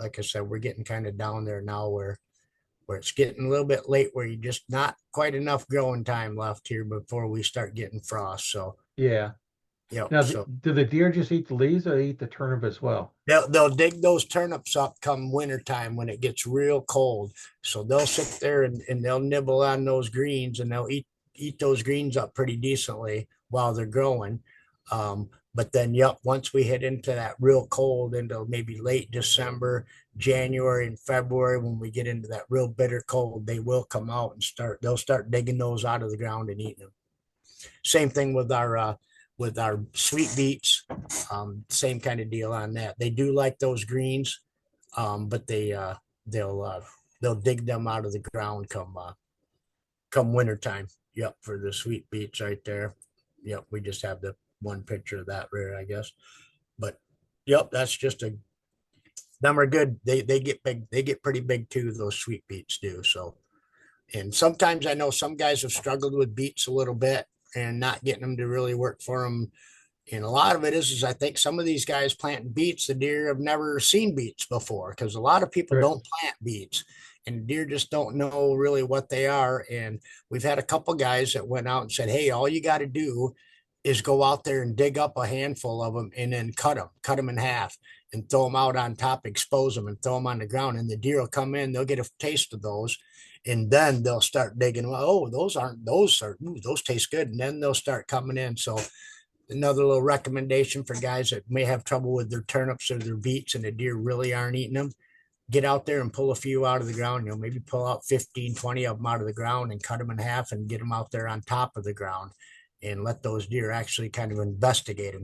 like I said, we're getting kind of down there now where it's getting a little bit late, where you just not quite enough growing time left here before we start getting frost. So, Yeah. yep. Now, So do the deer just eat the leaves or they eat the turnip as well? they'll dig those turnips up come wintertime when it gets real cold. So they'll sit there and they'll nibble on those greens, and they'll eat those greens up pretty decently while they're growing. But then, yep, once we hit into that real cold, into maybe late December, January, and February, when we get into that real bitter cold, they will come out and they'll start digging those out of the ground and eating them. Same thing with our sweet beets. Same kind of deal on that. They do like those greens, but they'll they'll dig them out of the ground come wintertime. Yep, for the sweet beets right there. Yep, we just have the one picture of that there, I guess. But yep, that's just a them are good. They get big. They get pretty big too. Those sweet beets do. So, and sometimes I know some guys have struggled with beets a little bit and not getting them to really work for them. And a lot of it is I think some of these guys planting beets, the deer have never seen beets before, because a lot of people Right. don't plant beets, and deer just don't know really what they are. And we've had a couple guys that went out and said, "Hey, all you got to do is go out there and dig up a handful of them and then cut them in half and throw them out on top, expose them and throw them on the ground. And the deer will come in, they'll get a taste of those. And then they'll start digging. Well, oh, those taste good. And then they'll start coming in. So another little recommendation for guys that may have trouble with their turnips or their beets and the deer really aren't eating them: get out there and pull a few out of the ground. Maybe pull out 15, 20 of them out of the ground and cut them in half and get them out there on top of the ground and let those deer actually kind of investigate them.